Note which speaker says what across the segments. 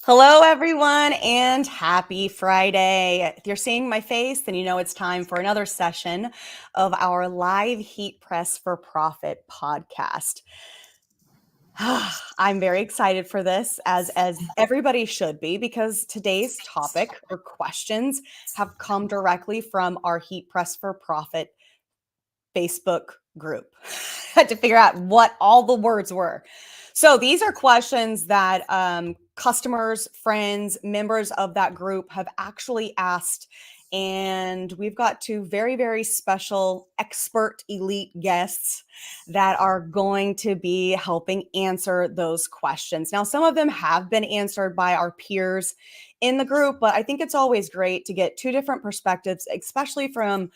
Speaker 1: Hello, everyone, and happy Friday. If you're seeing my face, then you know it's time for another session of our live Heat Press for Profit podcast. I'm very excited for this, as everybody should be, because today's topic or questions have come directly from our Heat Press for Profit Facebook group. Had to figure out what all the words were. So these are questions that customers, friends, members of that group have actually asked. And we've got two very, very special expert elite guests that are going to be helping answer those questions. Now, some of them have been answered by our peers in the group, but I think it's always great to get two different perspectives, especially from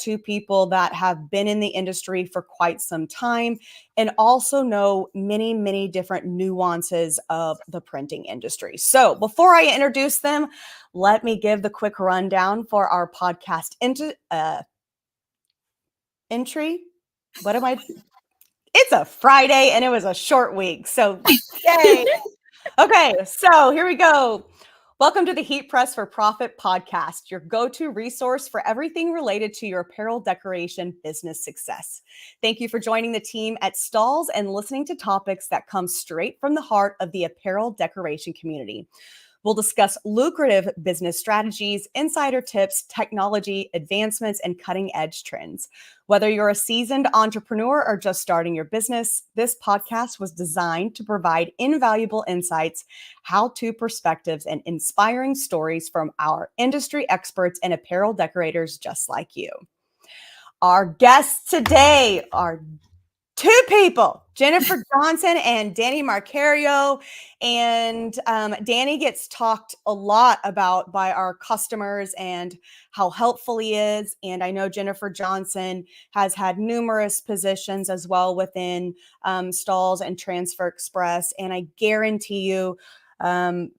Speaker 1: two people that have been in the industry for quite some time and also know many, many different nuances of the printing industry. So before I introduce them, let me give the quick rundown for our podcast entry. What am I? It's a Friday and it was a short week. So yay. Okay, so here we go. Welcome to the Heat Press for Profit podcast, your go-to resource for everything related to your apparel decoration business success. Thank you for joining the team at Stahls and listening to topics that come straight from the heart of the apparel decoration community. We'll discuss lucrative business strategies, insider tips, technology advancements, and cutting-edge trends. Whether you're a seasoned entrepreneur or just starting your business, this podcast was designed to provide invaluable insights, how-to perspectives, and inspiring stories from our industry experts and apparel decorators just like you. Our guests today are two people, Jennifer Johnson and Danny Marcario. And Danny gets talked a lot about by our customers and how helpful he is. And I know Jennifer Johnson has had numerous positions as well within Stahls and Transfer Express. And I guarantee you I'm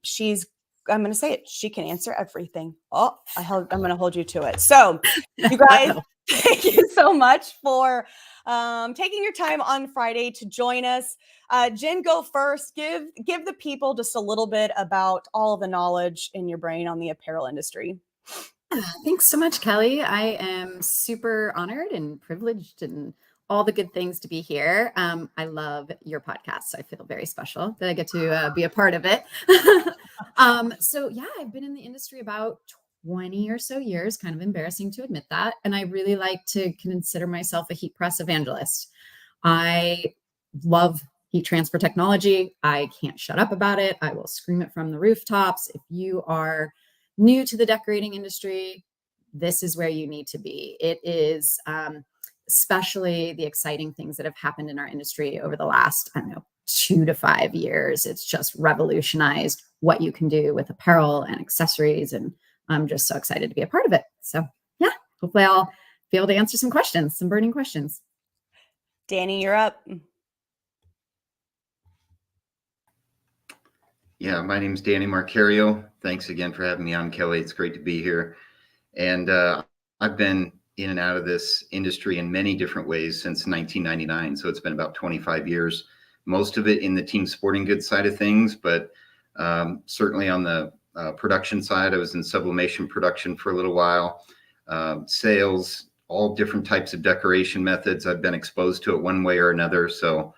Speaker 1: going to say it, she can answer everything. Oh, I'm going to hold you to it. So you guys, thank you so much for taking your time on Friday to join us. Jen, go first. Give the people just a little bit about all of the knowledge in your brain on the apparel industry.
Speaker 2: Thanks so much, Kelly. I am super honored and privileged and all the good things to be here. I love your podcast. I feel very special that I get to be a part of it. So yeah, I've been in the industry about 20 or so years, kind of embarrassing to admit that. And I really like to consider myself a heat press evangelist. I love heat transfer technology. I can't shut up about it. I will scream it from the rooftops. If you are new to the decorating industry, this is where you need to be. It is especially the exciting things that have happened in our industry over the last, 2 to 5 years. It's just revolutionized what you can do with apparel and accessories. And I'm just so excited to be a part of it. So yeah, hopefully I'll be able to answer some questions, some burning questions.
Speaker 1: Danny, you're up.
Speaker 3: Yeah, my name is Danny Marcario. Thanks again for having me on, Kelly. It's great to be here. And I've been in and out of this industry in many different ways since 1999. So it's been about 25 years, most of it in the team sporting goods side of things, but certainly on the production side. I was in sublimation production for a little while, sales, all different types of decoration methods. I've been exposed to it one way or another. So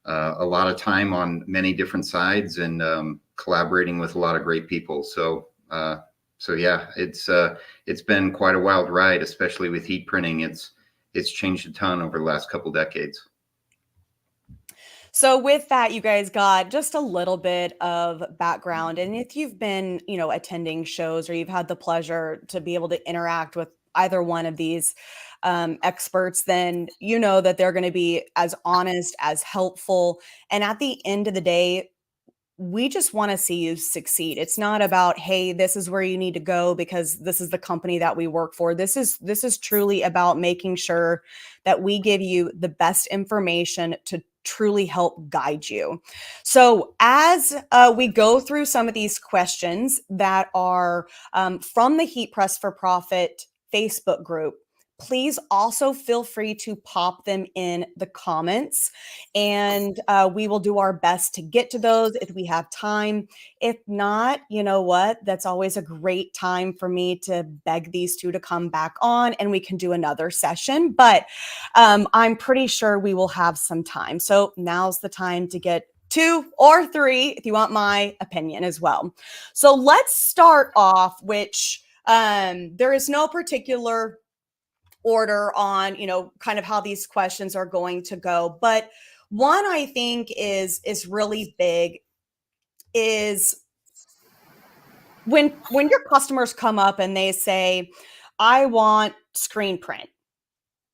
Speaker 3: a lot of time on many different sides and collaborating with a lot of great people. So yeah, it's been quite a wild ride, especially with heat printing. It's changed a ton over the last couple decades.
Speaker 1: So with that, you guys got just a little bit of background. And if you've been, attending shows or you've had the pleasure to be able to interact with either one of these experts, then you know that they're going to be as honest, as helpful. And at the end of the day, we just want to see you succeed. It's not about, hey, this is where you need to go because this is the company that we work for. This is truly about making sure that we give you the best information to truly help guide you. So as we go through some of these questions that are from the Heat Press for Profit Facebook group, please also feel free to pop them in the comments, and we will do our best to get to those if we have time. If not, you know what? That's always a great time for me to beg these two to come back on and we can do another session. But I'm pretty sure we will have some time. So now's the time to get 2 or 3 if you want my opinion as well. So let's start off, which there is no particular order on, kind of how these questions are going to go. But one I think is really big is when your customers come up and they say, I want screen print.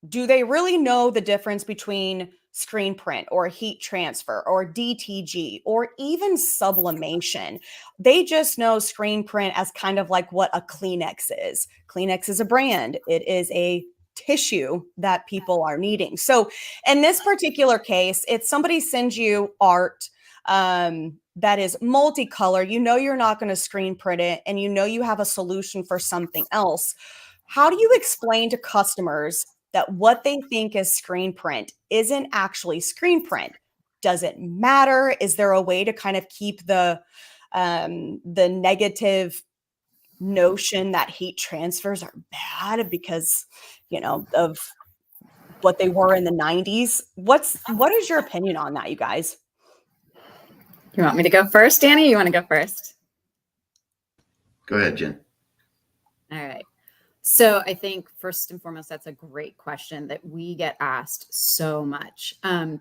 Speaker 1: Do they really know the difference between screen print or heat transfer or DTG or even sublimation? They just know screen print as kind of like what a Kleenex is. Kleenex is a brand. It is a tissue that people are needing. So in this particular case, if somebody sends you art that is multicolor, you're not going to screen print it, and you have a solution for something else. How do you explain to customers that what they think is screen print isn't actually screen print? Does it matter? Is there a way to kind of keep the negative notion that heat transfers are bad because, of what they were in the 90s? What is your opinion on that, you guys?
Speaker 2: You want me to go first, Danny? You want to go first?
Speaker 3: Go ahead, Jen.
Speaker 2: All right. So I think first and foremost, that's a great question that we get asked so much. How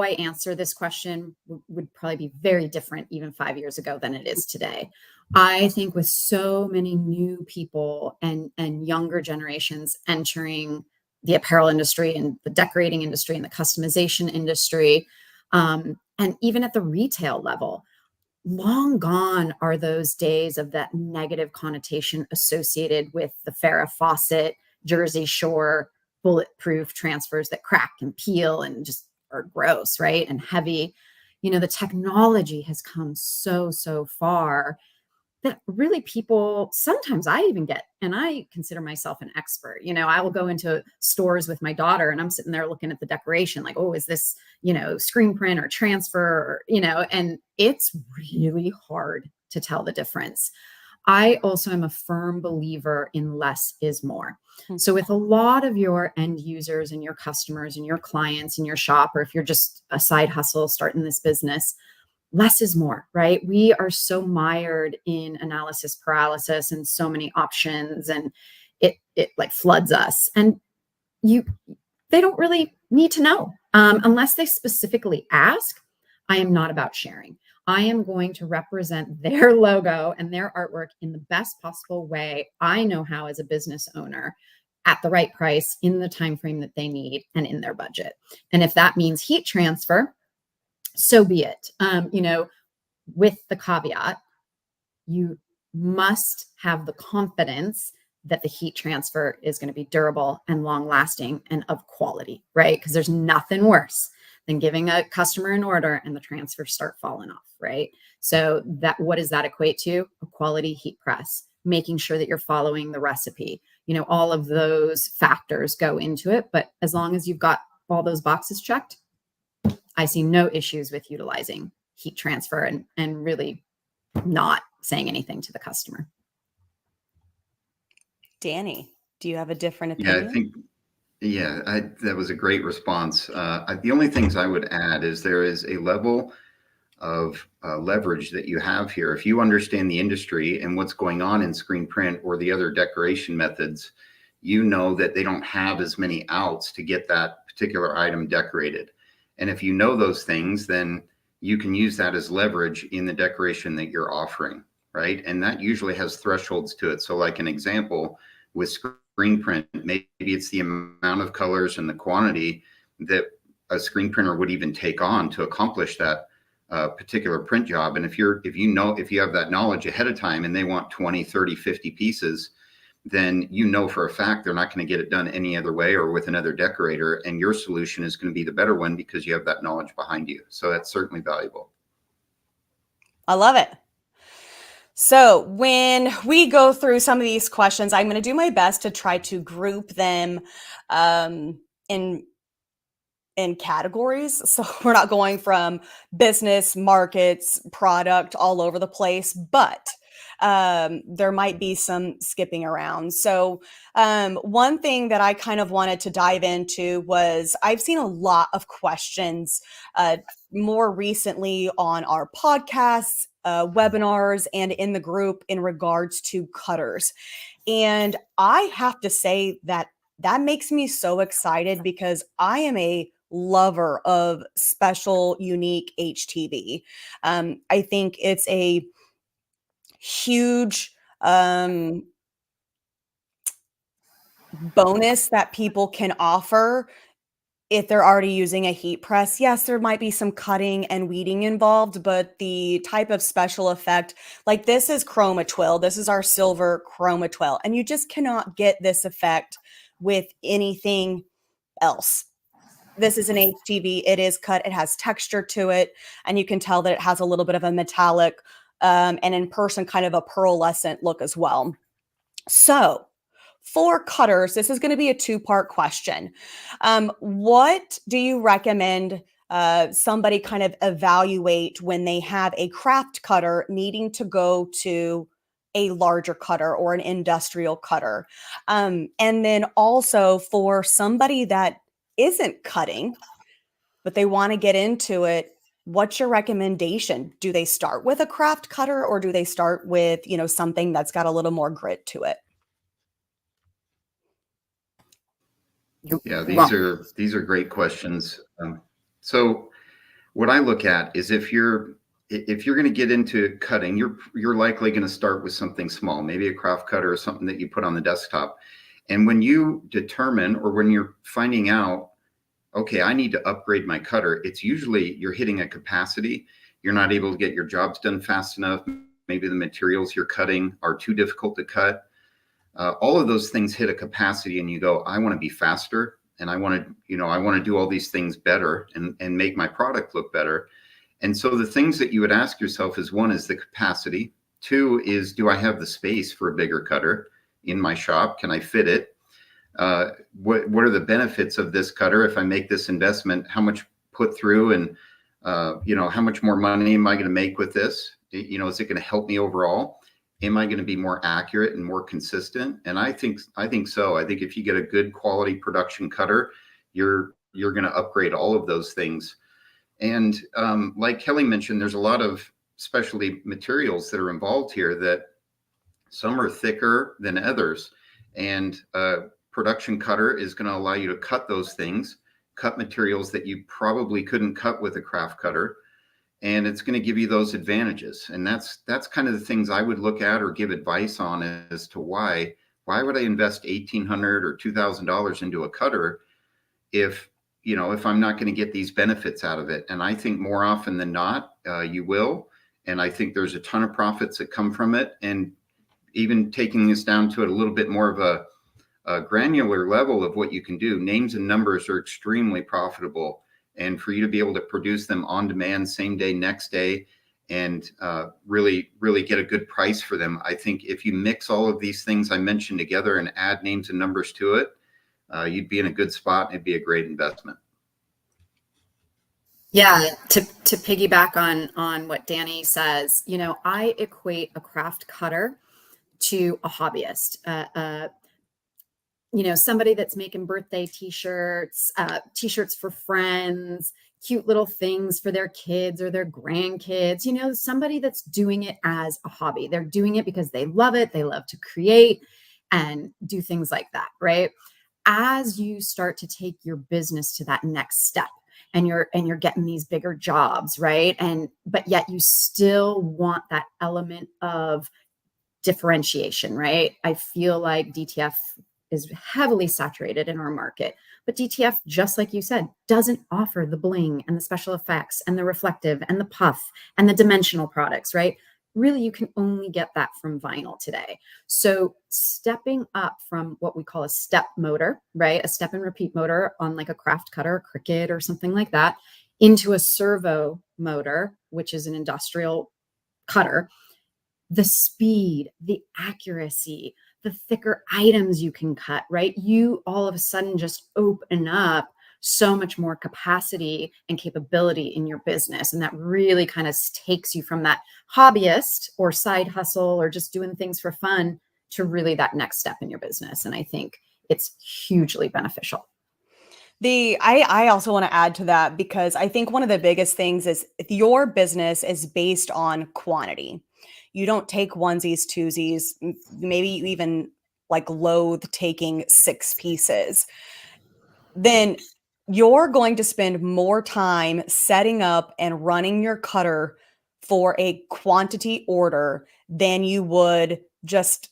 Speaker 2: I answer this question would probably be very different even 5 years ago than it is today. I think with so many new people and younger generations entering the apparel industry and the decorating industry and the customization industry, and even at the retail level, long gone are those days of that negative connotation associated with the Farrah Fawcett, Jersey Shore, bulletproof transfers that crack and peel and just are gross, right? And heavy. The technology has come so far that really people, sometimes I even get, and I consider myself an expert. I will go into stores with my daughter and I'm sitting there looking at the decoration like, oh, is this, screen print or transfer, and it's really hard to tell the difference. I also am a firm believer in less is more. So with a lot of your end users and your customers and your clients in your shop, or if you're just a side hustle starting this business, less is more, right? We are so mired in analysis paralysis and so many options, and it like floods us. And they don't really need to know unless they specifically ask. I am not about sharing. I am going to represent their logo and their artwork in the best possible way I know how as a business owner, at the right price, in the time frame that they need, and in their budget. And if that means heat transfer, so be it. With the caveat, you must have the confidence that the heat transfer is going to be durable and long lasting and of quality, right? Because there's nothing worse than giving a customer an order and the transfers start falling off, right? So what does that equate to? A quality heat press, making sure that you're following the recipe. All of those factors go into it. But as long as you've got all those boxes checked, I see no issues with utilizing heat transfer and really not saying anything to the customer.
Speaker 1: Danny, do you have a different opinion?
Speaker 3: That was a great response. The only things I would add is there is a level of leverage that you have here. If you understand the industry and what's going on in screen print or the other decoration methods, you know that they don't have as many outs to get that particular item decorated. And if you know those things, then you can use that as leverage in the decoration that you're offering, right? And that usually has thresholds to it. So like an example with screen print, maybe it's the amount of colors and the quantity that a screen printer would even take on to accomplish that particular print job. And if you have that knowledge ahead of time and they want 20, 30, 50 pieces, then for a fact they're not going to get it done any other way or with another decorator, and your solution is going to be the better one because you have that knowledge behind you. So that's certainly valuable.
Speaker 1: I love it. So when we go through some of these questions, I'm going to do my best to try to group them in categories. So we're not going from business, markets, product all over the place, but there might be some skipping around. So one thing that I kind of wanted to dive into was I've seen a lot of questions more recently on our podcasts, webinars, and in the group in regards to cutters. And I have to say that that makes me so excited because I am a lover of special, unique HTV. I think it's a huge bonus that people can offer if they're already using a heat press. Yes, there might be some cutting and weeding involved, but the type of special effect, like this is chroma twill. This is our silver chroma twill, and you just cannot get this effect with anything else. This is an HTV. It is cut. It has texture to it, and you can tell that it has a little bit of a metallic and in person kind of a pearlescent look as well. So for cutters, this is going to be a two-part question. What do you recommend somebody kind of evaluate when they have a craft cutter needing to go to a larger cutter or an industrial cutter? And then also for somebody that isn't cutting, but they want to get into it, what's your recommendation? Do they start with a craft cutter or do they start with, something that's got a little more grit to it?
Speaker 3: Yeah, these are great questions. So what I look at is if you're going to get into cutting, you're likely going to start with something small, maybe a craft cutter or something that you put on the desktop. And when you determine, or when you're finding out, okay, I need to upgrade my cutter, it's usually you're hitting a capacity. You're not able to get your jobs done fast enough. Maybe the materials you're cutting are too difficult to cut. All of those things hit a capacity, and you go, I want to be faster, and I want to do all these things better and make my product look better. And so the things that you would ask yourself is, one is the capacity. Two is, do I have the space for a bigger cutter in my shop? Can I fit it? What are the benefits of this cutter? If I make this investment, how much put through, and how much more money am I going to make with this? Is it going to help me overall? Am I going to be more accurate and more consistent? And I think so. I think if you get a good quality production cutter, you're going to upgrade all of those things. And like Kelly mentioned, there's a lot of specialty materials that are involved here, that some are thicker than others. And production cutter is going to allow you to cut those things, cut materials that you probably couldn't cut with a craft cutter. And it's going to give you those advantages. And that's kind of the things I would look at or give advice on as to why would I invest $1,800 or $2,000 into a cutter if I'm not going to get these benefits out of it? And I think more often than not, you will. And I think there's a ton of profits that come from it. And even taking this down to a little bit more of a granular level of what you can do, names and numbers are extremely profitable. And for you to be able to produce them on demand, same day, next day, and really, really get a good price for them, I think if you mix all of these things I mentioned together and add names and numbers to it, you'd be in a good spot, and it'd be a great investment.
Speaker 2: Yeah, to piggyback on what Danny says, I equate a craft cutter to a hobbyist. Somebody that's making birthday t-shirts, t-shirts for friends, cute little things for their kids or their grandkids, somebody that's doing it as a hobby. They're doing it because they love it. They love to create and do things like that, right? As you start to take your business to that next step, and you're getting these bigger jobs, right? But yet you still want that element of differentiation, right? I feel like DTF is heavily saturated in our market, but DTF, just like you said, doesn't offer the bling and the special effects and the reflective and the puff and the dimensional products, right? Really, you can only get that from vinyl today. So stepping up from what we call a step motor, right? A step and repeat motor on like a craft cutter, a Cricut or something like that, into a servo motor, which is an industrial cutter, the speed, the accuracy, the thicker items you can cut, right? You all of a sudden just open up so much more capacity and capability in your business. And that really kind of takes you from that hobbyist or side hustle or just doing things for fun to really that next step in your business. And I think it's hugely beneficial.
Speaker 1: I also want to add to that, because I think one of the biggest things is if your business is based on quantity. You don't take onesies, twosies, maybe you even like loathe taking 6 pieces. Then you're going to spend more time setting up and running your cutter for a quantity order than you would just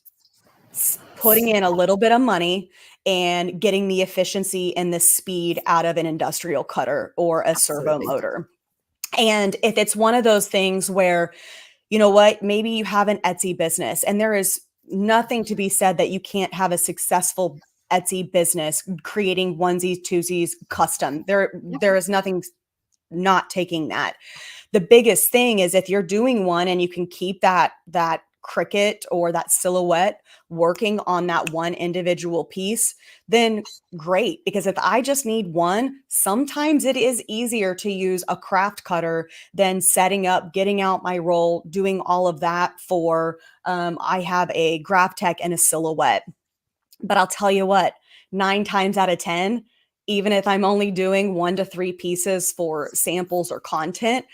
Speaker 1: putting in a little bit of money and getting the efficiency and the speed out of an industrial cutter or a servo motor. And if it's one of those things where, you know what, maybe you have an Etsy business, and there is nothing to be said that you can't have a successful Etsy business creating onesies, twosies, custom. There is nothing not taking that. The biggest thing is if you're doing one and you can keep that cricket or that silhouette working on that one individual piece, then great. Because if I just need one, sometimes it is easier to use a craft cutter than setting up, getting out my roll, doing all of that for, I have a GraphTech and a silhouette. But I'll tell you what, 9 times out of 10, even if I'm only doing 1 to 3 pieces for samples or content,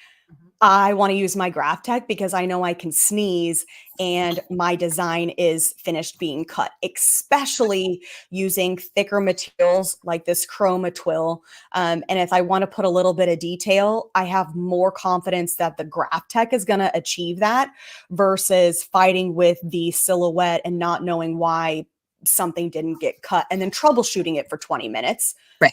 Speaker 1: I want to use my GraphTech because I know I can sneeze and my design is finished being cut, especially using thicker materials like this chroma twill. And if I want to put a little bit of detail, I have more confidence that the GraphTech is going to achieve that versus fighting with the silhouette and not knowing why something didn't get cut and then troubleshooting it for 20 minutes.
Speaker 2: Right.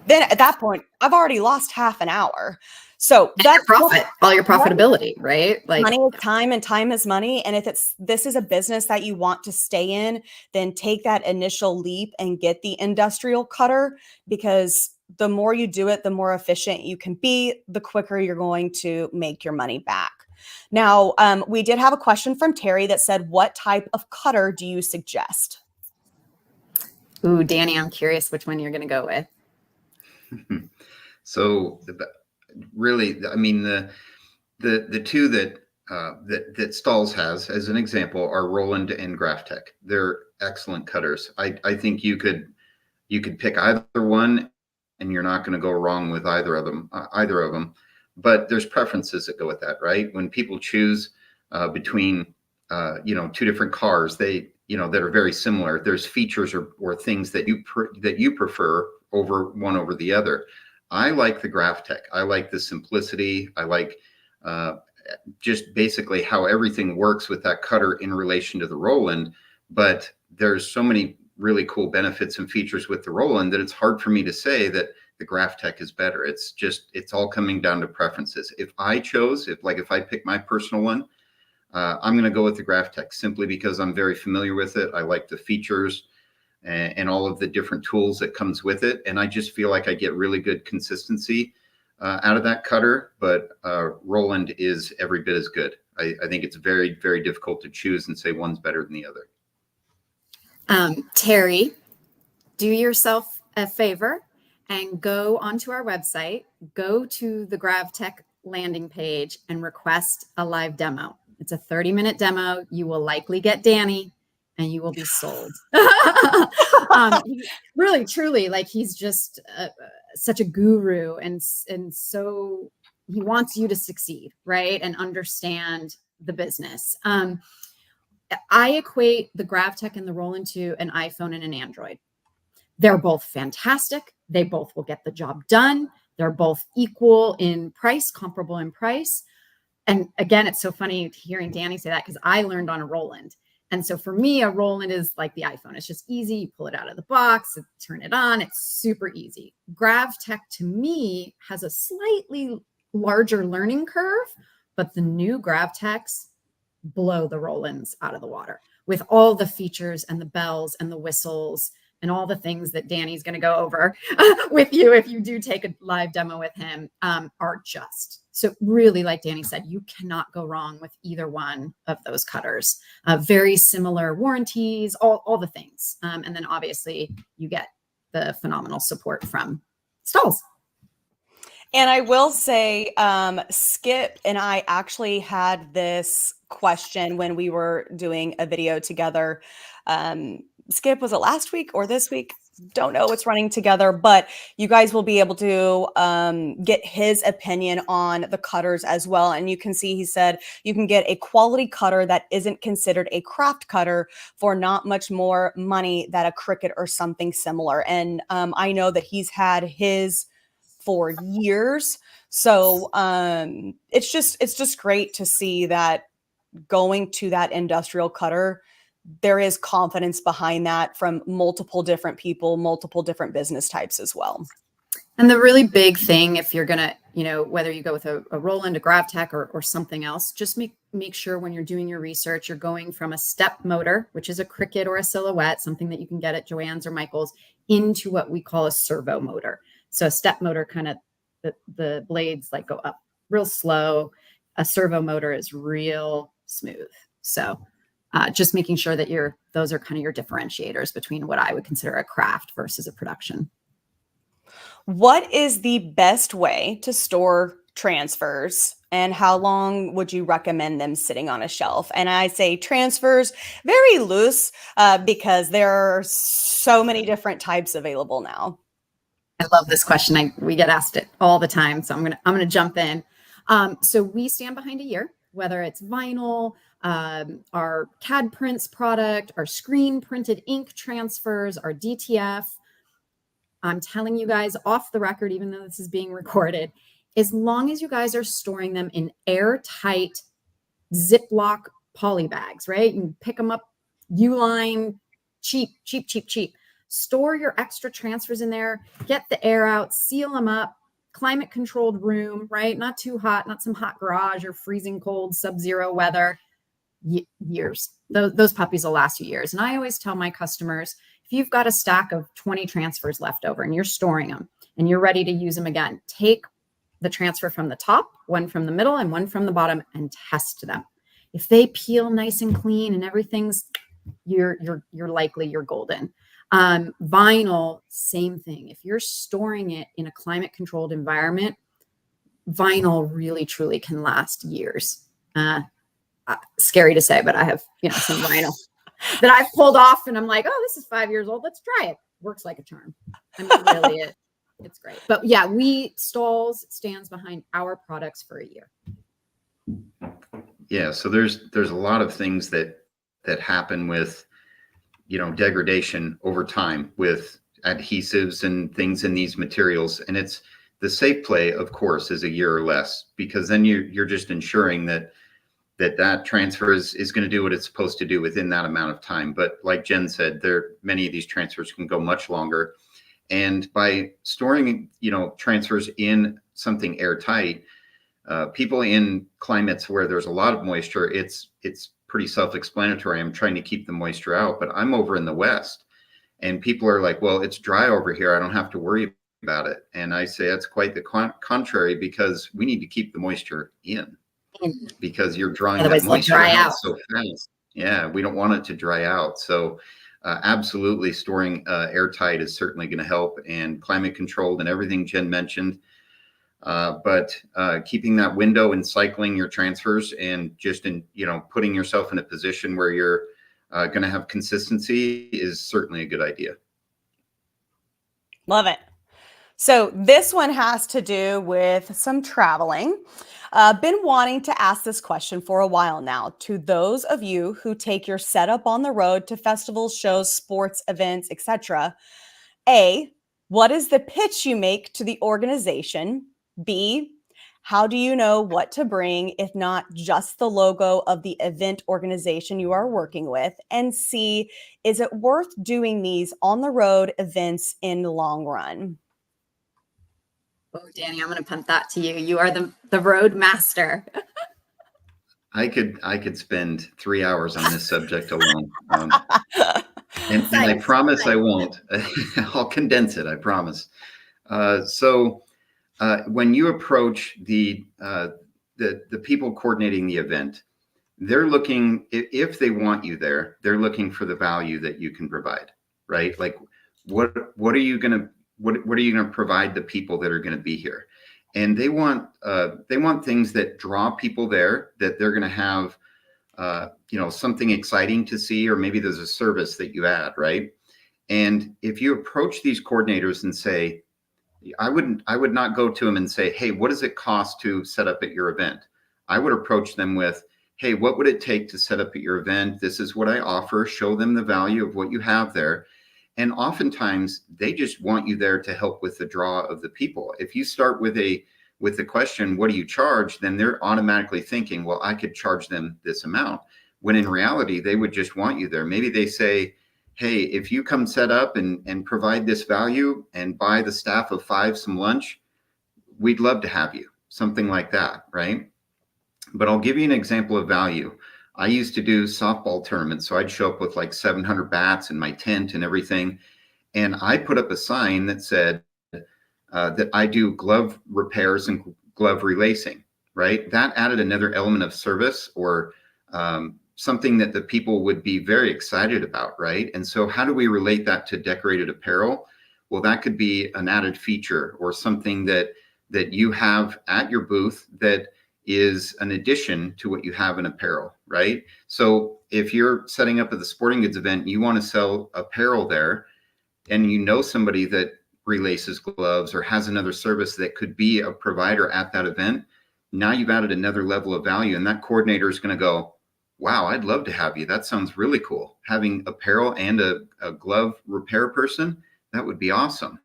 Speaker 1: Then at that point, I've already lost half an hour. So
Speaker 2: and
Speaker 1: that's
Speaker 2: your profit, all your profitability, right? Like
Speaker 1: money is time and time is money. And if this is a business that you want to stay in, then take that initial leap and get the industrial cutter, because the more you do it, the more efficient you can be, the quicker you're going to make your money back. Now, we did have a question from Terry that said, what type of cutter do you suggest?
Speaker 2: Ooh, Danny, I'm curious which one you're going to go with.
Speaker 3: So really, I mean, the two that Stahls has as an example are Roland and GraphTech. They're excellent cutters. I think you could pick either one and you're not going to go wrong with either of them. But there's preferences that go with that, right? When people choose between two different cars, that are very similar, there's features or things that you prefer one over the other. I like the GraphTech. I like the simplicity. I like just basically how everything works with that cutter in relation to the Roland. But there's so many really cool benefits and features with the Roland that it's hard for me to say that the GraphTech is better. It's all coming down to preferences. If I pick my personal one, I'm going to go with the GraphTech simply because I'm very familiar with it. I like the features and all of the different tools that comes with it. And I just feel like I get really good consistency out of that cutter, but Roland is every bit as good. I think it's very, very difficult to choose and say one's better than the other.
Speaker 2: Terry, do yourself a favor and go onto our website, go to the GravTech landing page and request a live demo. It's a 30-minute demo. You will likely get Danny and you will be sold. Really, truly, like he's just such a guru. And so he wants you to succeed, right? And understand the business. I equate the GravTech and the Roland to an iPhone and an Android. They're both fantastic. They both will get the job done. They're both equal in price, comparable in price. And again, it's so funny hearing Danny say that because I learned on a Roland. And so for me, a Roland is like the iPhone. It's just easy. You pull it out of the box, turn it on. It's super easy. GravTech to me has a slightly larger learning curve, but the new GravTechs blow the Rolands out of the water with all the features and the bells and the whistles and all the things that Danny's going to go over with you if you do take a live demo with him, are just So really, like Danny said, you cannot go wrong with either one of those cutters. Very similar warranties, all the things. And then obviously you get the phenomenal support from Stahls.
Speaker 1: And I will say, Skip and I actually had this question when we were doing a video together. Skip, was it last week or this week? Don't know, it's running together, but you guys will be able to get his opinion on the cutters as well. And you can see, he said you can get a quality cutter that isn't considered a craft cutter for not much more money than a Cricut or something similar. And I know that he's had his for years. So it's just great to see that going to that industrial cutter, there is confidence behind that from multiple different people, multiple different business types as well.
Speaker 2: And the really big thing, if you're going to, you know, whether you go with a Roland, a Gravtech or something else, just make sure when you're doing your research, you're going from a step motor, which is a Cricut or a Silhouette, something that you can get at Joann's or Michael's, into what we call a servo motor. So a step motor, kind of the blades like go up real slow. A servo motor is real smooth. So just making sure that those are kind of your differentiators between what I would consider a craft versus a production.
Speaker 1: What is the best way to store transfers, and how long would you recommend them sitting on a shelf? And I say transfers very loose because there are so many different types available now.
Speaker 2: I love this question. We get asked it all the time, so I'm gonna jump in. So we stand behind a year, whether it's vinyl, our CAD prints product, our screen printed ink transfers, our DTF. I'm telling you guys off the record, even though this is being recorded, as long as you guys are storing them in airtight Ziploc poly bags, right? You can pick them up, Uline, cheap. Store your extra transfers in there, get the air out, seal them up, climate controlled room, right? Not too hot, not some hot garage or freezing cold, sub-zero weather. Years. Those puppies will last you years. And I always tell my customers, if you've got a stack of 20 transfers left over and you're storing them and you're ready to use them again, take the transfer from the top, one from the middle, and one from the bottom, and test them. If they peel nice and clean and everything's, you're golden. Vinyl, same thing. If you're storing it in a climate controlled environment, vinyl really truly can last years. Scary to say, but I have, some vinyl that I've pulled off and I'm like, oh, this is 5 years old. Let's try it. Works like a charm. I mean, really, it's great. But yeah, Stahls stands behind our products for a year.
Speaker 3: Yeah. So there's a lot of things that happen with, degradation over time with adhesives and things in these materials. And it's the safe play, of course, is a year or less, because then you're just ensuring that transfer is going to do what it's supposed to do within that amount of time. But like Jen said, many of these transfers can go much longer. And by storing, transfers in something airtight, people in climates where there's a lot of moisture, it's pretty self-explanatory. I'm trying to keep the moisture out, but I'm over in the West and people are like, well, it's dry over here, I don't have to worry about it. And I say that's quite the contrary, because we need to keep the moisture in, because you're drawing that moisture out so fast. Yeah, we don't want it to dry out. So absolutely, storing airtight is certainly going to help, and climate controlled and everything Jen mentioned. But keeping that window and cycling your transfers, and just putting yourself in a position where you're going to have consistency is certainly a good idea.
Speaker 1: Love it. So this one has to do with some traveling. Been wanting to ask this question for a while now. To those of you who take your setup on the road to festivals, shows, sports events, etc. A, what is the pitch you make to the organization? B, how do you know what to bring, if not just the logo of the event organization you are working with? And C, is it worth doing these on the road events in the long run?
Speaker 2: Oh, Danny, I'm going to punt that to you. You are the road master.
Speaker 3: I could spend 3 hours on this subject alone. And I promise I won't. I'll condense it, I promise. So when you approach the people coordinating the event, they're looking, if they want you there, they're looking for the value that you can provide, right? Like, what are you gonna what are you gonna provide the people that are gonna be here? And they want things that draw people there, that they're gonna have something exciting to see, or maybe there's a service that you add, right? And if you approach these coordinators and say, I would not go to them and say, hey, what does it cost to set up at your event? I would approach them with, hey, what would it take to set up at your event? This is what I offer. Show them the value of what you have there. And oftentimes they just want you there to help with the draw of the people. If you start with the question, what do you charge? Then they're automatically thinking, well, I could charge them this amount. When in reality, they would just want you there. Maybe they say, hey, if you come set up and provide this value and buy the staff of 5 some lunch, we'd love to have you. Something like that, right? But I'll give you an example of value. I used to do softball tournaments, so I'd show up with like 700 bats in my tent and everything. And I put up a sign that said that I do glove repairs and glove relacing, right? That added another element of service, or something that the people would be very excited about, right? And so how do we relate that to decorated apparel? Well, that could be an added feature, or something that you have at your booth that is an addition to what you have in apparel, right? So if you're setting up at the sporting goods event, you want to sell apparel there, and you know somebody that relaces gloves or has another service that could be a provider at that event, now you've added another level of value, and that coordinator is going to go, wow, I'd love to have you. That sounds really cool. Having apparel and a glove repair person, that would be awesome.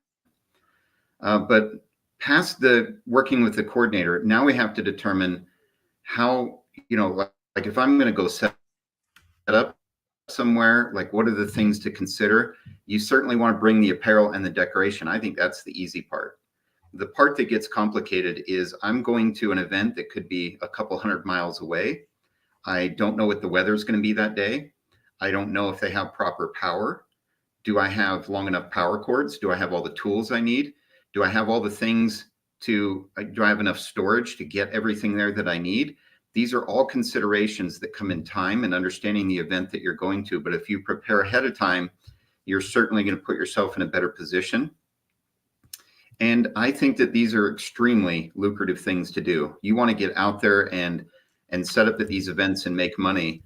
Speaker 3: But past the working with the coordinator, now we have to determine how, like if I'm going to go set up somewhere, like what are the things to consider? You certainly want to bring the apparel and the decoration. I think that's the easy part. The part that gets complicated is I'm going to an event that could be a couple 100 miles away. I don't know what the weather's going to be that day. I don't know if they have proper power. Do I have long enough power cords? Do I have all the tools I need? Do I have all the things do I have enough storage to get everything there that I need? These are all considerations that come in time and understanding the event that you're going to. But if you prepare ahead of time, you're certainly going to put yourself in a better position. And I think that these are extremely lucrative things to do. You want to get out there and set up at these events and make money,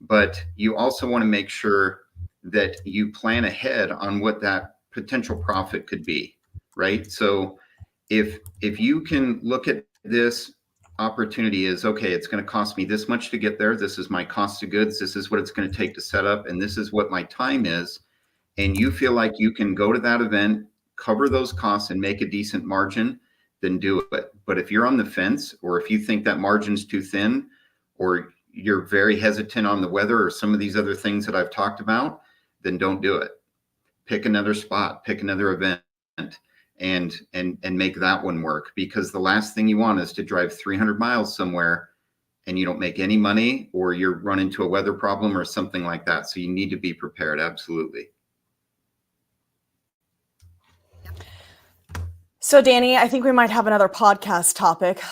Speaker 3: but you also want to make sure that you plan ahead on what that potential profit could be, right? So if you can look at this opportunity as, okay, it's going to cost me this much to get there. This is my cost of goods. This is what it's going to take to set up. And this is what my time is. And you feel like you can go to that event, cover those costs and make a decent margin, then do it. But if you're on the fence, or if you think that margin's too thin, or you're very hesitant on the weather or some of these other things that I've talked about, then don't do it. Pick another spot, pick another event, and make that one work. Because the last thing you want is to drive 300 miles somewhere and you don't make any money, or you run into a weather problem or something like that. So you need to be prepared. Absolutely.
Speaker 1: So Danny, I think we might have another podcast topic.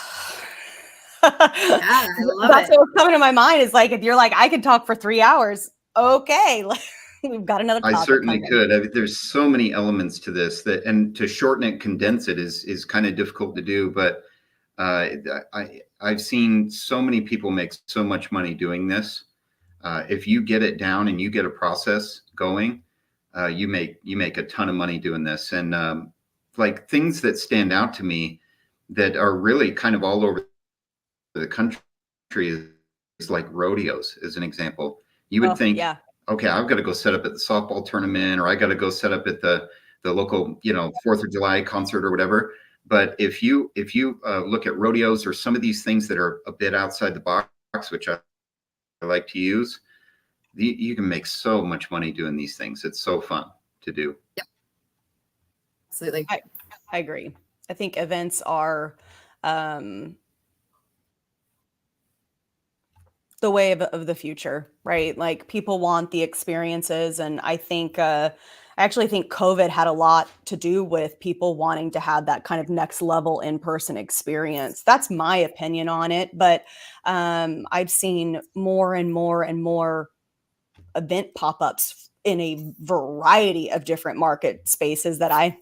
Speaker 2: Yeah, I love
Speaker 1: That's
Speaker 2: it.
Speaker 1: what's coming to my mind is like, if you're like, I could talk for 3 hours. Okay. We've got another topic.
Speaker 3: I certainly could. I mean, there's so many elements to this and to shorten it, condense it is kind of difficult to do. But I've seen so many people make so much money doing this. If you get it down and you get a process going, you make a ton of money doing this. And like things that stand out to me that are really kind of all over the country is like rodeos, as an example. You would think, yeah, okay, I've got to go set up at the softball tournament, or I got to go set up at the local, 4th of July concert or whatever. But if you look at rodeos or some of these things that are a bit outside the box, which I like to use, you can make so much money doing these things. It's so fun to do.
Speaker 2: Yep. Absolutely.
Speaker 1: I agree. I think events are the way of the future, right? Like people want the experiences. And I think I actually think COVID had a lot to do with people wanting to have that kind of next level in-person experience. That's my opinion on it, but I've seen more and more and more event pop-ups in a variety of different market spaces that I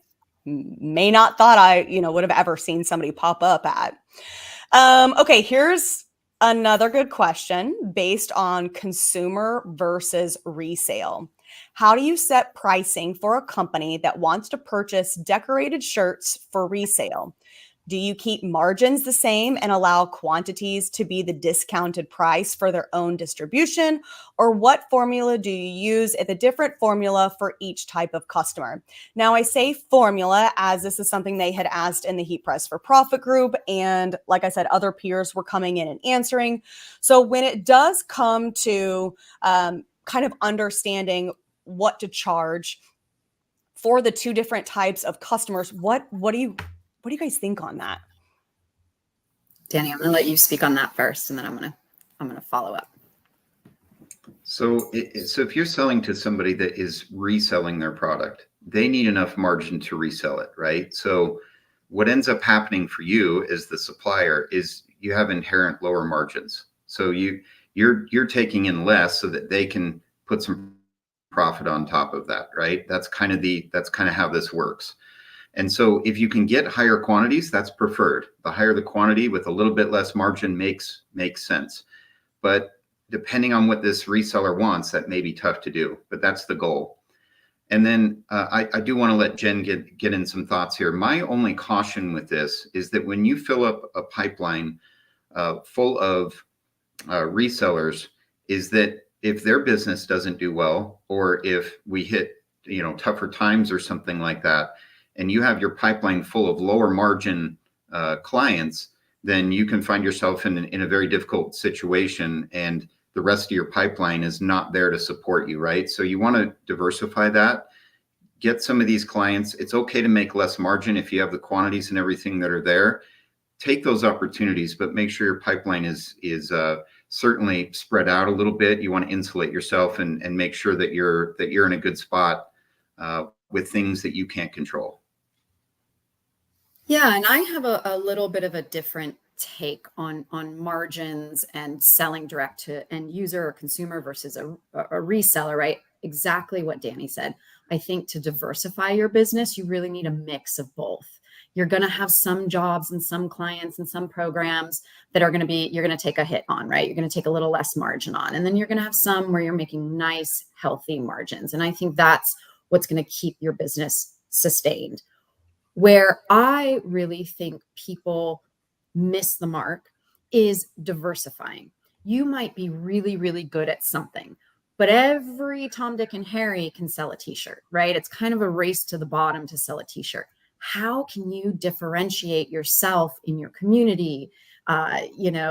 Speaker 1: may not thought I, would have ever seen somebody pop up at. Okay, here's another good question based on consumer versus resale. How do you set pricing for a company that wants to purchase decorated shirts for resale? Do you keep margins the same and allow quantities to be the discounted price for their own distribution? Or what formula do you use at the different formula for each type of customer? Now, I say formula as this is something they had asked in the Heat Press for Profit group. And like I said, other peers were coming in and answering. So when it does come to kind of understanding what to charge for the two different types of customers, what do you guys think on that?
Speaker 2: Danny, I'm going to let you speak on that first, and then I'm going to follow up.
Speaker 3: So if you're selling to somebody that is reselling their product, they need enough margin to resell it, right? So what ends up happening for you as the supplier is you have inherent lower margins. So you're taking in less so that they can put some profit on top of that, right? That's kind of how this works. And so if you can get higher quantities, that's preferred. The higher the quantity with a little bit less margin makes sense. But depending on what this reseller wants, that may be tough to do, but that's the goal. And then I do want to let Jen get in some thoughts here. My only caution with this is that when you fill up a pipeline full of resellers, is that if their business doesn't do well, or if we hit tougher times or something like that, and you have your pipeline full of lower margin clients, then you can find yourself in a very difficult situation, and the rest of your pipeline is not there to support you, right? So you want to diversify that, get some of these clients. It's okay to make less margin if you have the quantities and everything that are there. Take those opportunities, but make sure your pipeline is certainly spread out a little bit. You want to insulate yourself and make sure that you're in a good spot with things that you can't control.
Speaker 2: Yeah, and I have a little bit of a different take on margins and selling direct to end user or consumer versus a reseller, right? Exactly what Danny said. I think to diversify your business, you really need a mix of both. You're going to have some jobs and some clients and some programs that you're going to take a hit on, right? You're going to take a little less margin on. And then you're going to have some where you're making nice, healthy margins. And I think that's what's going to keep your business sustained. Where I really think people miss the mark is diversifying. You might be really, really good at something, but every Tom, Dick, and Harry can sell a t-shirt, right? It's kind of a race to the bottom to sell a t-shirt. How can you differentiate yourself in your community? Maybe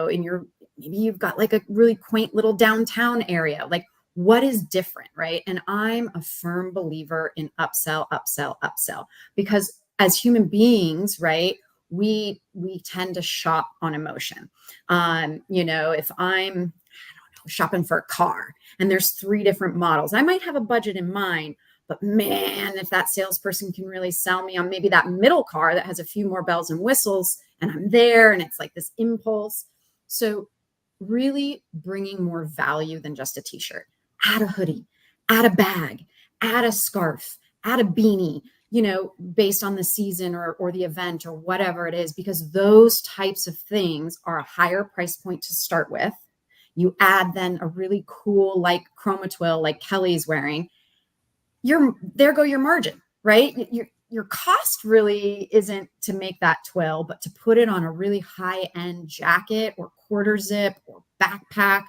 Speaker 2: you've got like a really quaint little downtown area. Like, what is different, right? And I'm a firm believer in upsell, upsell, upsell, because as human beings, right, we tend to shop on emotion. If I'm shopping for a car and there's 3 different models, I might have a budget in mind, but man, if that salesperson can really sell me on maybe that middle car that has a few more bells and whistles, and I'm there, and it's like this impulse. So really bringing more value than just a t-shirt. Add a hoodie, add a bag, add a scarf, add a beanie, based on the season or the event or whatever it is, because those types of things are a higher price point to start with. You add then a really cool, like chroma twill, like Kelly's wearing, there go your margin, right? Your cost really isn't to make that twill, but to put it on a really high-end jacket or quarter zip or backpack,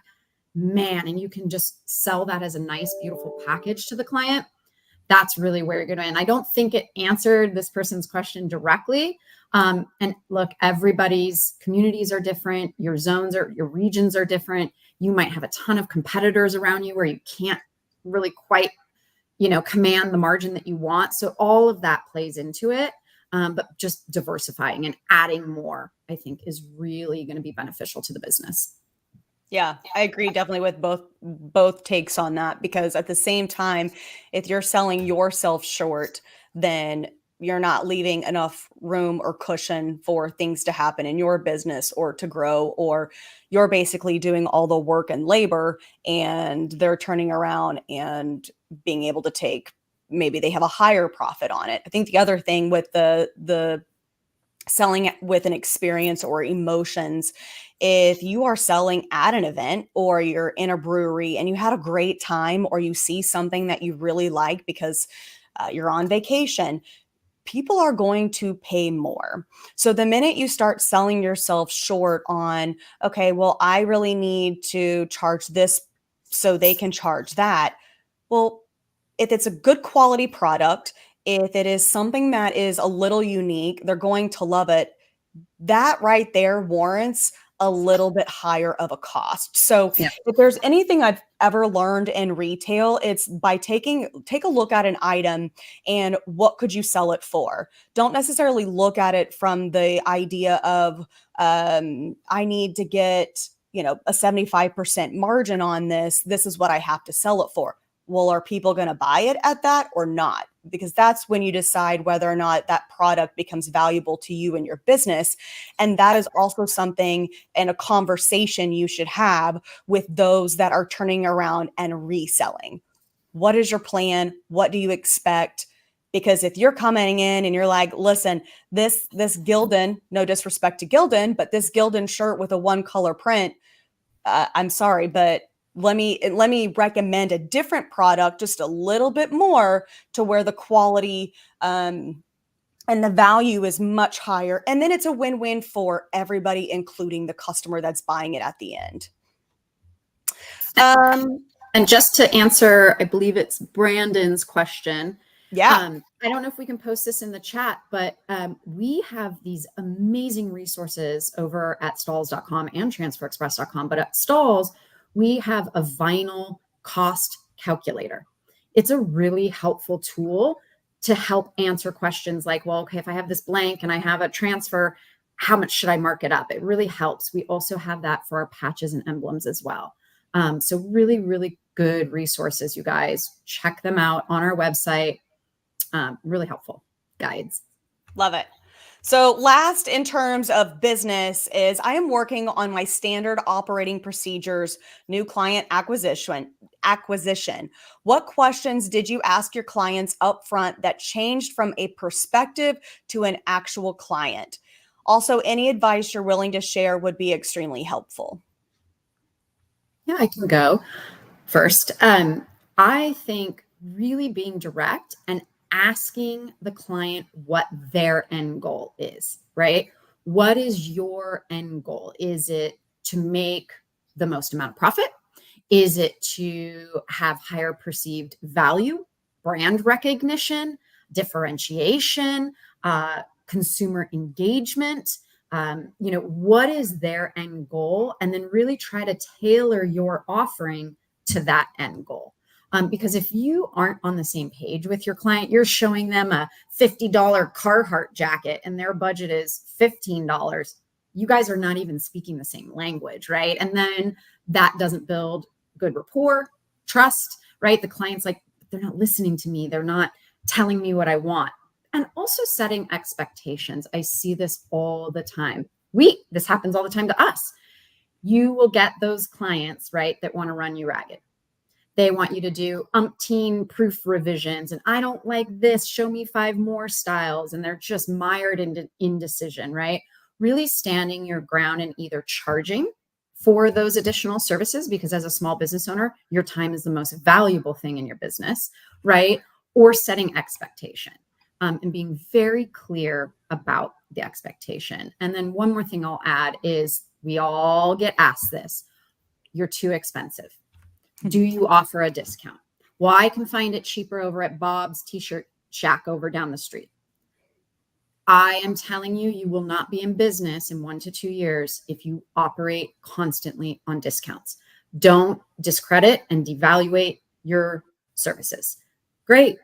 Speaker 2: man, and you can just sell that as a nice, beautiful package to the client. That's really where you're going to end. I don't think it answered this person's question directly. And look, everybody's communities are different. Your regions are different. You might have a ton of competitors around you where you can't really quite, command the margin that you want. So all of that plays into it. But just diversifying and adding more, I think, is really going to be beneficial to the business.
Speaker 1: Yeah, I agree definitely with both takes on that, because at the same time, if you're selling yourself short, then you're not leaving enough room or cushion for things to happen in your business or to grow, or you're basically doing all the work and labor and they're turning around and being able to take, maybe they have a higher profit on it. I think the other thing with the selling with an experience or emotions, if you are selling at an event or you're in a brewery and you had a great time, or you see something that you really like because you're on vacation, people are going to pay more. So the minute you start selling yourself short on, okay, well, I really need to charge this so they can charge that. Well, if it's a good quality product, if it is something that is a little unique, they're going to love it. That right there warrants a little bit higher of a cost. So
Speaker 2: Yeah.
Speaker 1: if there's anything I've ever learned in retail, it's by take a look at an item and what could you sell it for. Don't necessarily look at it from the idea of I need to get, a 75% margin on this. This is what I have to sell it for. Well, are people going to buy it at that or not? Because that's when you decide whether or not that product becomes valuable to you and your business. And that is also something and a conversation you should have with those that are turning around and reselling. What is your plan? What do you expect? Because if you're coming in and you're like, listen, this Gildan, no disrespect to Gildan, but this Gildan shirt with a one color print, I'm sorry, but let me recommend a different product, just a little bit more, to where the quality and the value is much higher. And then it's a win-win for everybody, including the customer that's buying it at the end.
Speaker 2: And just to answer, I believe it's Brandon's question.
Speaker 1: Yeah.
Speaker 2: I don't know if we can post this in the chat, but we have these amazing resources over at Stahls.com and transferexpress.com. But at Stahls, we have a vinyl cost calculator. It's a really helpful tool to help answer questions like, well, okay, if I have this blank and I have a transfer, how much should I mark it up? It really helps. We also have that for our patches and emblems as well. So really, really good resources, you guys. Check them out on our website. Really helpful guides.
Speaker 1: Love it. So last in terms of business is I am working on my standard operating procedures, new client acquisition. What questions did you ask your clients up front that changed from a perspective to an actual client? Also, any advice you're willing to share would be extremely helpful.
Speaker 2: Yeah, I can go first. I think really being direct and asking the client what their end goal is, right? What is your end goal? Is it to make the most amount of profit? Is it to have higher perceived value, brand recognition, differentiation, consumer engagement? What is their end goal? And then really try to tailor your offering to that end goal. Because if you aren't on the same page with your client, you're showing them a $50 Carhartt jacket and their budget is $15. You guys are not even speaking the same language, right? And then that doesn't build good rapport, trust, right? The client's like, they're not listening to me. They're not telling me what I want. And also setting expectations. I see this all the time. This happens all the time to us. You will get those clients, right, that want to run you ragged. They want you to do umpteen proof revisions. And I don't like this. Show me 5 more styles. And they're just mired into indecision, right? Really standing your ground and either charging for those additional services, because as a small business owner, your time is the most valuable thing in your business, right? Or setting expectation and being very clear about the expectation. And then one more thing I'll add is we all get asked this. You're too expensive. Do you offer a discount? Well, I can find it cheaper over at Bob's T-shirt shack over down the street. I am telling you, you will not be in business in 1 to 2 years if you operate constantly on discounts. Don't discredit and devaluate your services. Great.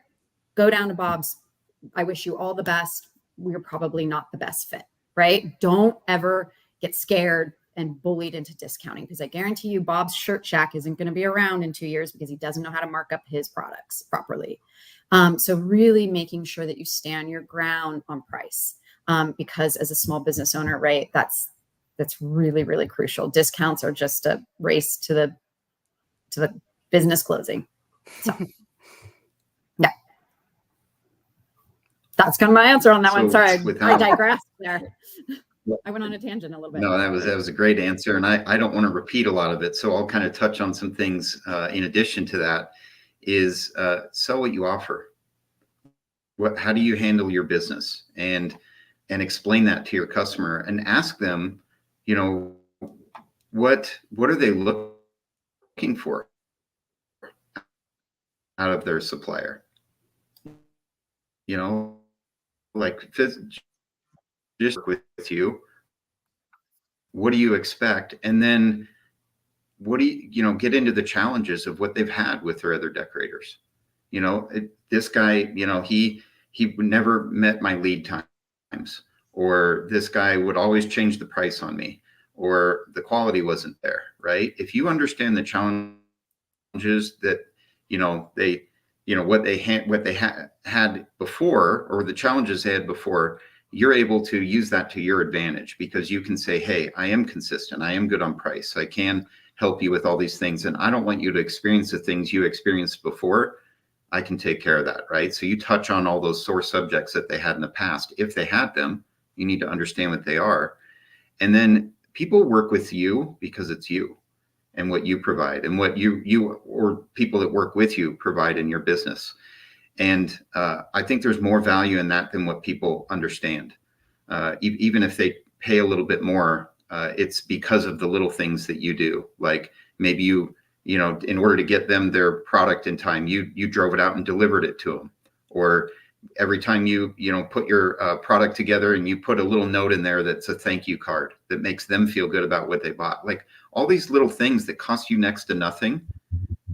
Speaker 2: Go down to Bob's. I wish you all the best. We're probably not the best fit, right? Don't ever get scared and bullied into discounting, because I guarantee you Bob's Shirt Shack isn't going to be around in 2 years because he doesn't know how to mark up his products properly. So really making sure that you stand your ground on price, because as a small business owner, right, that's really, really crucial. Discounts are just a race to the business closing. So yeah, that's kind of my answer on that one. Sorry, I digressed there. I went on a tangent a little bit.
Speaker 3: No, that was a great answer, and I don't want to repeat a lot of it, so I'll kind of touch on some things in addition to that. Is sell what you offer. How do you handle your business, and explain that to your customer, and ask them, you know, what are they looking for out of their supplier? You know, like just work with you. What do you expect? And then what do you get into the challenges of what they've had with their other decorators. This guy, he never met my lead times, or this guy would always change the price on me, or the quality wasn't there, right? If you understand the challenges that, what they had before, or the challenges they had before, you're able to use that to your advantage, because you can say, hey, I am consistent. I am good on price. I can help you with all these things. And I don't want you to experience the things you experienced before. I can take care of that, right? So you touch on all those sore subjects that they had in the past. If they had them, you need to understand what they are. And then people work with you because it's you and what you provide, and what you or people that work with you provide in your business. And I think there's more value in that than what people understand. Even if they pay a little bit more, it's because of the little things that you do. Like maybe in order to get them their product in time, you drove it out and delivered it to them. Or every time you put your product together and you put a little note in there that's a thank you card that makes them feel good about what they bought. Like all these little things that cost you next to nothing.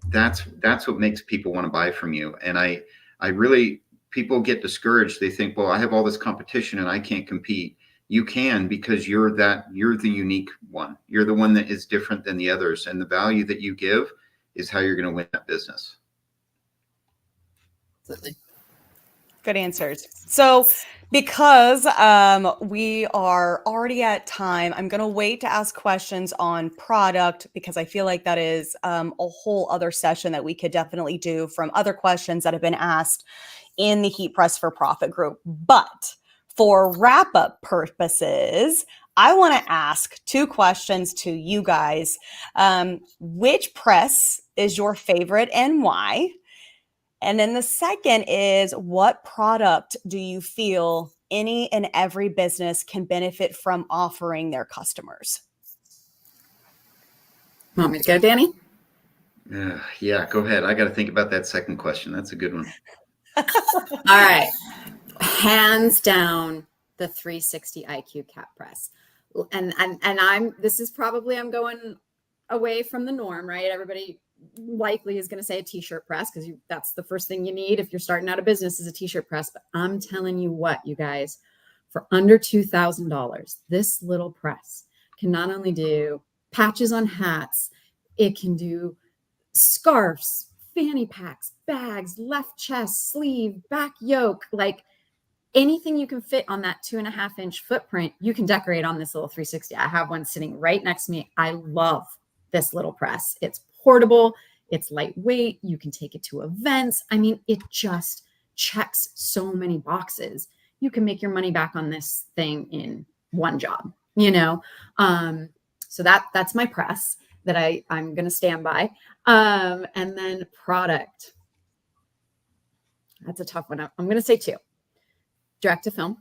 Speaker 3: That's what makes people want to buy from you. And I really, people get discouraged. They think, well, I have all this competition and I can't compete. You can, because you're the unique one. You're the one that is different than the others. And the value that you give is how you're going to win that business.
Speaker 2: Absolutely.
Speaker 1: Good answers. So because we are already at time, I'm going to wait to ask questions on product, because I feel like that is a whole other session that we could definitely do from other questions that have been asked in the Heat Press for Profit group. But for wrap-up purposes, I want to ask 2 questions to you guys. Which press is your favorite and why? And then the second is, what product do you feel any and every business can benefit from offering their customers?
Speaker 2: Want me to go, Danny?
Speaker 3: Yeah, go ahead. I got to think about that second question. That's a good one.
Speaker 2: All right. Hands down, the 360 IQ cap press. And I'm going away from the norm, right? Everybody likely is going to say a t-shirt press, because that's the first thing you need if you're starting out a business, is a t-shirt press. But I'm telling you what, you guys, for under $2,000, this little press can not only do patches on hats, it can do scarves, fanny packs, bags, left chest, sleeve, back yoke, like anything you can fit on that 2.5-inch footprint, you can decorate on this little 360. I have one sitting right next to me. I love this little press. It's portable, it's lightweight, you can take it to events. I mean, it just checks so many boxes. You can make your money back on this thing in one job, so that's my press that I'm going to stand by. And then product, that's a tough one. I'm going to say 2. Direct to film.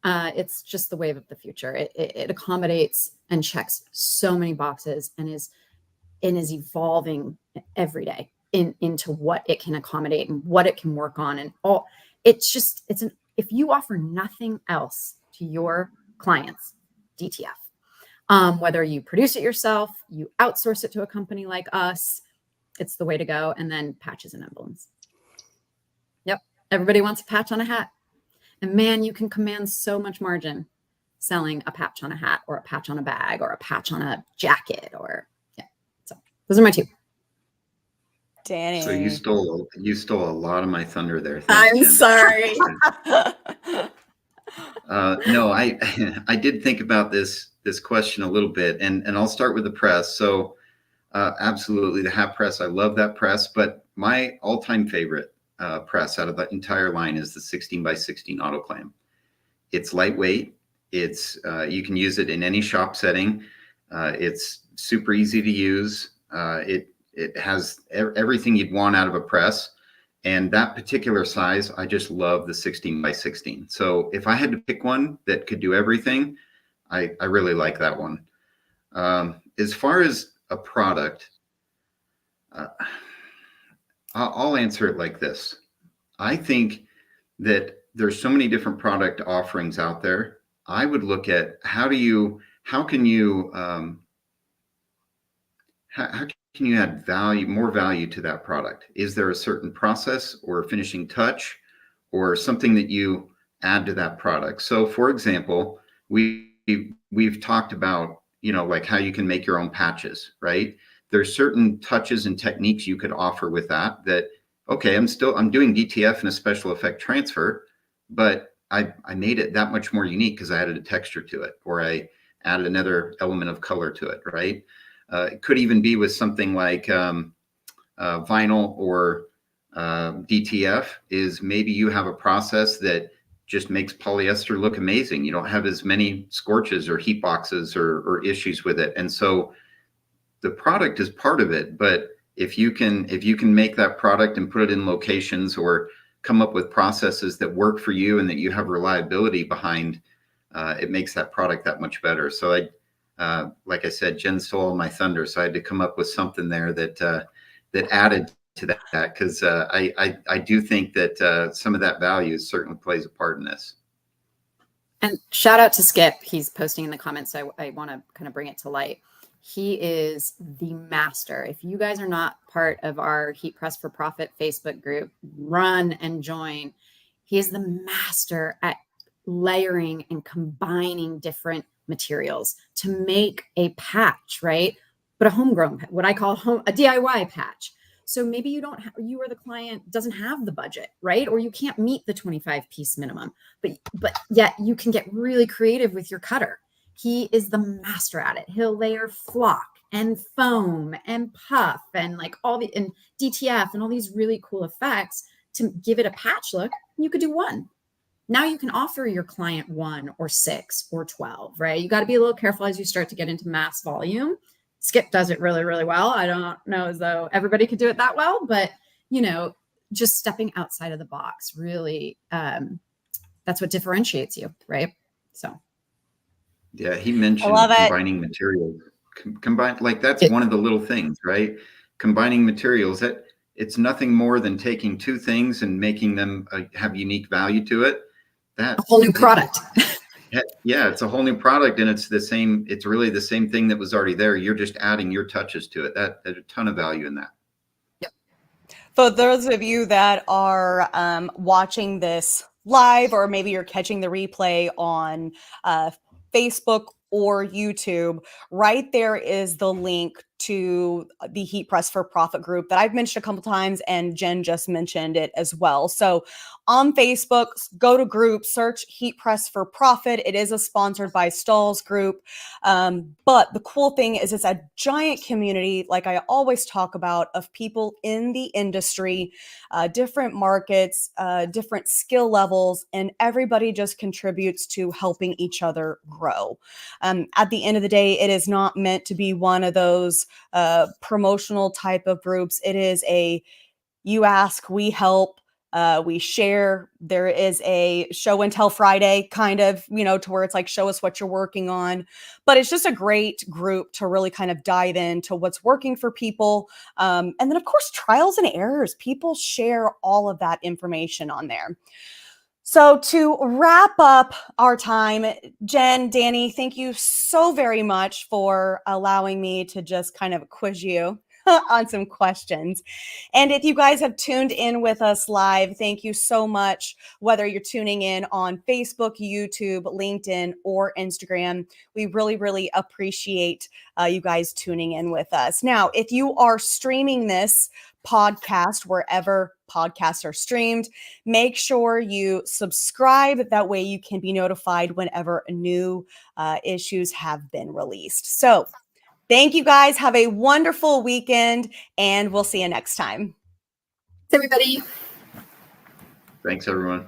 Speaker 2: It's just the wave of the future. It accommodates and checks so many boxes, and is evolving every day into what it can accommodate and what it can work on. And all if you offer nothing else to your clients, DTF, whether you produce it yourself, you outsource it to a company like us, it's the way to go. And then patches and emblems. Yep. Everybody wants a patch on a hat. And man, you can command so much margin. selling a patch on a hat or a patch on a bag or a patch on a jacket or, yeah. So those are my two.
Speaker 1: Danny.
Speaker 3: So you stole a lot of my thunder there. Thanks,
Speaker 2: I'm
Speaker 3: Jen.
Speaker 2: sorry.
Speaker 3: No, I did think about this question a little bit, and I'll start with the press. So absolutely, the hat press. I love that press, but my all-time favorite press out of the entire line is the 16x16 autoclam. It's lightweight. It's you can use it in any shop setting. It's super easy to use. It has everything you'd want out of a press. And that particular size, I just love the 16x16. So if I had to pick one that could do everything, I really like that one. As far as a product, I'll answer it like this. I think that there's so many different product offerings out there. I would look at how can you add more value to that product? Is there a certain process or a finishing touch or something that you add to that product? So for example, we've talked about, like how you can make your own patches, right? There's certain touches and techniques you could offer with that, okay, I'm doing DTF and a special effect transfer, but I made it that much more unique because I added a texture to it, or I added another element of color to it, right? It could even be with something like vinyl or DTF, is maybe you have a process that just makes polyester look amazing. You don't have as many scorches or heat boxes or issues with it. And so the product is part of it, but if you can make that product and put it in locations or come up with processes that work for you and that you have reliability behind, it makes that product that much better. So like I said, Jen stole my thunder, so I had to come up with something there that added to that, because I do think that some of that value certainly plays a part in this.
Speaker 2: And shout out to Skip. He's posting in the comments, so I want to kind of bring it to light. He is the master. If you guys are not part of our Heat Press for Profit Facebook group, run and join. He is the master at layering and combining different materials to make a patch, right? But a homegrown, what I call a DIY patch. So maybe you or the client doesn't have the budget, right? Or you can't meet the 25 piece minimum, but yet you can get really creative with your cutter. He is the master at it. He'll layer flock and foam and puff and and DTF and all these really cool effects to give it a patch look. You could do one. Now you can offer your client 1 or 6 or 12, right? You got to be a little careful as you start to get into mass volume. Skip does it really, really well. I don't know as though everybody could do it that well, but just stepping outside of the box, really, that's what differentiates you, right? So.
Speaker 3: Yeah, he mentioned combining materials. That's one of the little things, right? Combining materials, that it's nothing more than taking two things and making them have unique value to it. That's
Speaker 2: a whole new product.
Speaker 3: Yeah, it's a whole new product, and it's really the same thing that was already there. You're just adding your touches to it. There's a ton of value in that.
Speaker 1: Yep. For those of you that are watching this live, or maybe you're catching the replay on Facebook or YouTube, right there is the link to the Heat Press for Profit group that I've mentioned a couple times, and Jen just mentioned it as well. So on Facebook, go to group, search Heat Press for Profit. It is a sponsored by Stahls group. But the cool thing is it's a giant community, like I always talk about, of people in the industry, different markets, different skill levels, and everybody just contributes to helping each other grow. At the end of the day, it is not meant to be one of those promotional type of groups. It is you ask, we help, we share. There is a show and tell Friday kind of, to where it's like, show us what you're working on. But it's just a great group to really kind of dive into what's working for people. And then, of course, trials and errors. People share all of that information on there. So to wrap up our time, Jen, Danny, thank you so very much for allowing me to just kind of quiz you on some questions. And if you guys have tuned in with us live, thank you so much. Whether you're tuning in on Facebook, YouTube, LinkedIn, or Instagram, we really, really appreciate you guys tuning in with us. Now, if you are streaming this podcast wherever podcasts are streamed, make sure you subscribe. That way you can be notified whenever new issues have been released. So thank you guys. Have a wonderful weekend, and we'll see you next time.
Speaker 2: Thanks, everybody.
Speaker 3: Thanks, everyone.